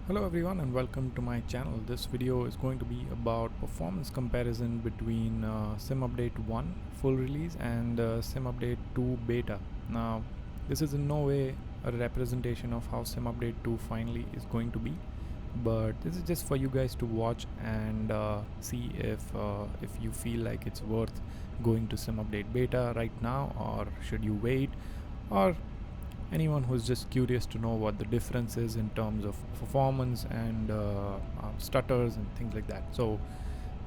Hello everyone and welcome to my channel. This video is going to be about performance comparison between Sim Update 1 full release and Sim Update 2 beta. Now this is in no way a representation of how Sim Update 2 finally is going to be, but this is just for you guys to watch and see if you feel like it's worth going to Sim Update beta right now, or should you wait, or anyone who's just curious to know what the difference is in terms of performance and stutters and things like that. So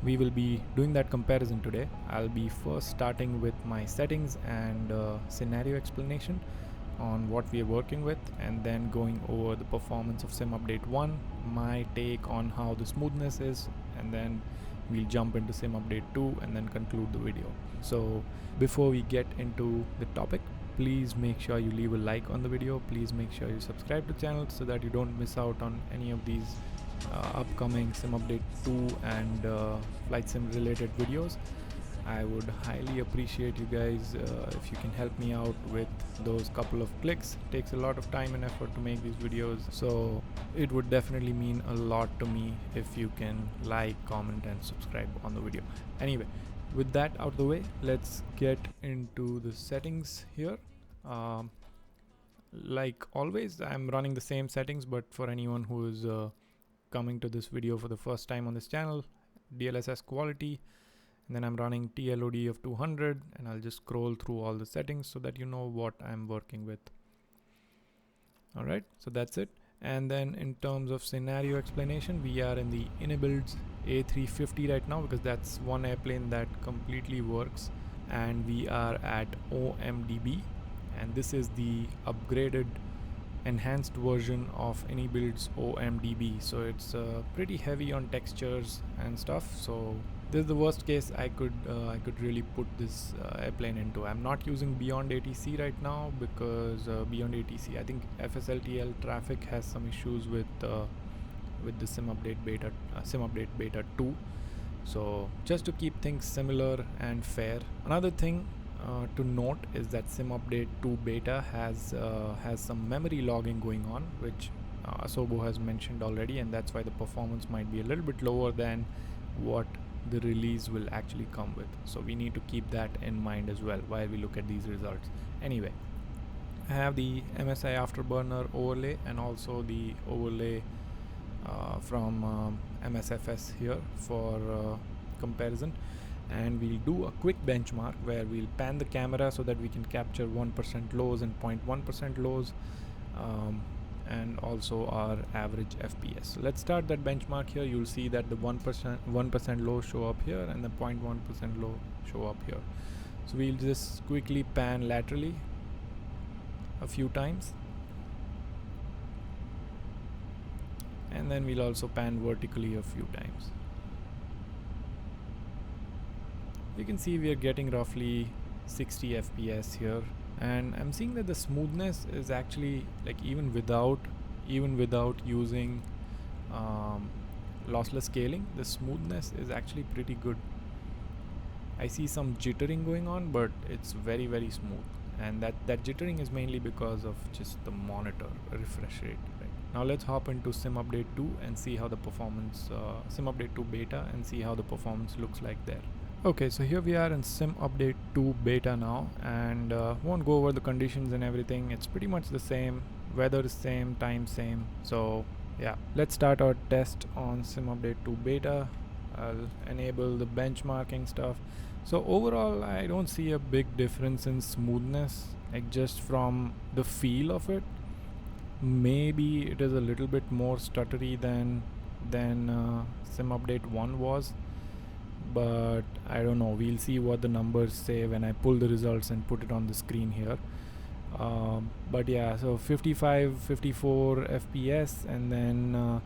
we will be doing that comparison today. I'll be first starting with my settings and scenario explanation on what we are working with, and then going over the performance of Sim Update 1, my take on how the smoothness is, and then we'll jump into Sim Update 2 and then conclude the video. So before we get into the topic, please make sure you leave a like on the video. Please make sure you subscribe to the channel so that you don't miss out on any of these upcoming Sim Update 2 and Flight Sim related videos. I would highly appreciate you guys if you can help me out with those couple of clicks. It takes a lot of time and effort to make these videos, so it would definitely mean a lot to me if you can like, comment and subscribe on the video. Anyway, with that out of the way, let's get into the settings here. Like always, I'm running the same settings, but for anyone who is coming to this video for the first time on this channel, DLSS quality, and then I'm running TLOD of 200, and I'll just scroll through all the settings so that you know what I'm working with. Alright, so that's it. And then in terms of scenario explanation, we are in the Inabuilds A350 right now because that's one airplane that completely works, and we are at OMDB, and this is the upgraded enhanced version of Inabuilds OMDB, so it's pretty heavy on textures and stuff. So this is the worst case I could really put this airplane into. I'm not using Beyond ATC right now because Beyond ATC, I think FSLTL traffic has some issues with the Sim Update Beta 2. So just to keep things similar and fair. Another thing to note is that Sim Update 2 beta has some memory logging going on, which Asobo has mentioned already, and that's why the performance might be a little bit lower than what the release will actually come with. So we need to keep that in mind as well while we look at these results. Anyway, I have the MSI Afterburner overlay and also the overlay from MSFS here for comparison, and we'll do a quick benchmark where we'll pan the camera so that we can capture 1% lows and 0.1% lows, and also our average FPS. So let's start that benchmark here. You'll see that the 1% low show up here and the 0.1% low show up here. So we'll just quickly pan laterally a few times, and then we'll also pan vertically a few times. You can see we are getting roughly 60 FPS here, and I'm seeing that the smoothness is actually, like, even without using lossless scaling, the smoothness is actually pretty good. I see some jittering going on, but it's very smooth, and that jittering is mainly because of just the monitor refresh rate. Right now let's hop into Sim Update 2 and see how the performance Sim Update 2 beta, and see how the performance looks like there. Okay, so here we are in Sim Update 2 beta now, and won't go over the conditions and everything. It's pretty much the same, weather is same, time same. So yeah, let's start our test on Sim Update 2 beta. I'll enable the benchmarking stuff. So overall, I don't see a big difference in smoothness, like just from the feel of it. Maybe it is a little bit more stuttery than Sim Update 1 was, but I don't know. We'll see what the numbers say when I pull the results and put it on the screen here. But yeah, so 55, 54 FPS, and then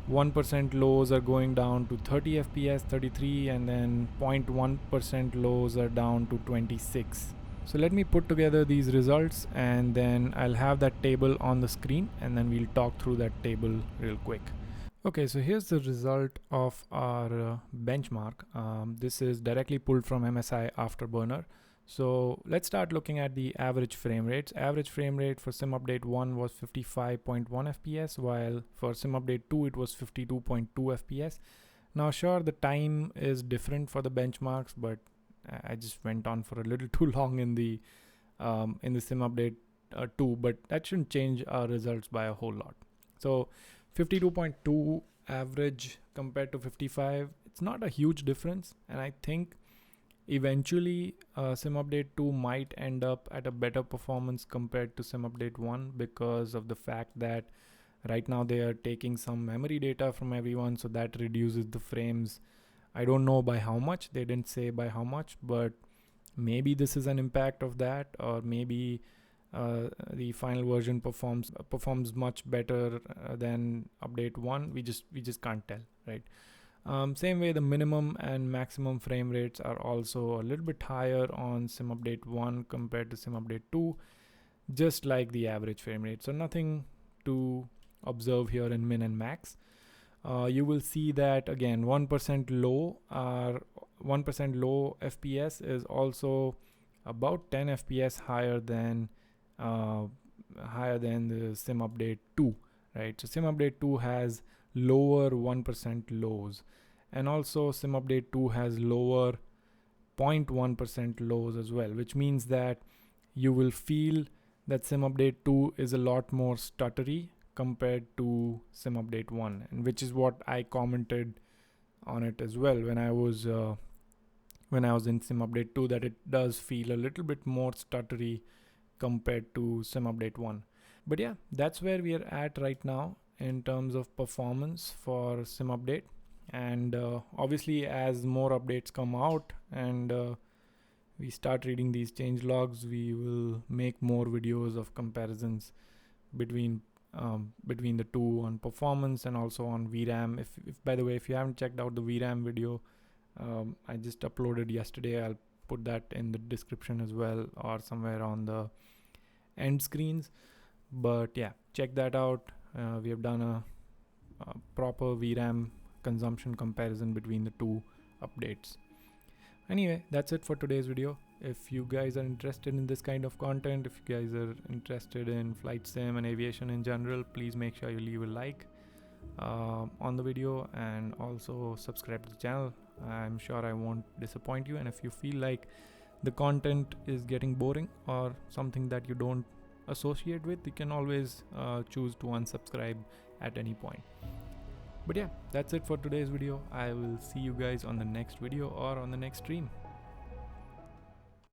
1% lows are going down to 30 FPS, 33, and then 0.1% lows are down to 26. So let me put together these results, and then I'll have that table on the screen, and then we'll talk through that table real quick. Okay, so here's the result of our benchmark. This is directly pulled from MSI Afterburner. So let's start looking at the average frame rates. Average frame rate for sim update 1 was 55.1 FPS, while for sim update 2 it was 52.2 FPS. Now sure, the time is different for the benchmarks, but I just went on for a little too long in the sim update 2, but that shouldn't change our results by a whole lot. So 52.2 average compared to 55, it's not a huge difference, and I think eventually sim update 2 might end up at a better performance compared to sim update 1 because of the fact that right now they are taking some memory data from everyone, so that reduces the frames. I don't know by how much, they didn't say by how much, but maybe this is an impact of that, or maybe the final version performs much better than update 1. We just can't tell, right? Same way, the minimum and maximum frame rates are also a little bit higher on sim update 1 compared to sim update 2, just like the average frame rate. So nothing to observe here in min and max. You will see that again 1% low FPS is also about 10 FPS higher than the sim update 2, right? So sim update 2 has lower 1% lows, and also sim update 2 has lower 0.1% lows as well, which means that you will feel that sim update 2 is a lot more stuttery compared to sim update 1, and which is what I commented on it as well when I was in sim update 2, that it does feel a little bit more stuttery compared to sim update 1. But yeah, that's where we are at right now in terms of performance for sim update. And obviously as more updates come out and we start reading these change logs, we will make more videos of comparisons between the two on performance and also on VRAM. If by the way, if you haven't checked out the VRAM video, I just uploaded yesterday, I'll put that in the description as well, or somewhere on the end screens. But yeah, check that out. We have done a proper VRAM consumption comparison between the two updates. Anyway, that's it for today's video. If you guys are interested in this kind of content, if you guys are interested in flight sim and aviation in general, please make sure you leave a like on the video, and also subscribe to the channel. I'm sure I won't disappoint you, and if you feel like the content is getting boring or something that you don't associate with, you can always choose to unsubscribe at any point. But yeah, that's it for today's video. I will see you guys on the next video or on the next stream.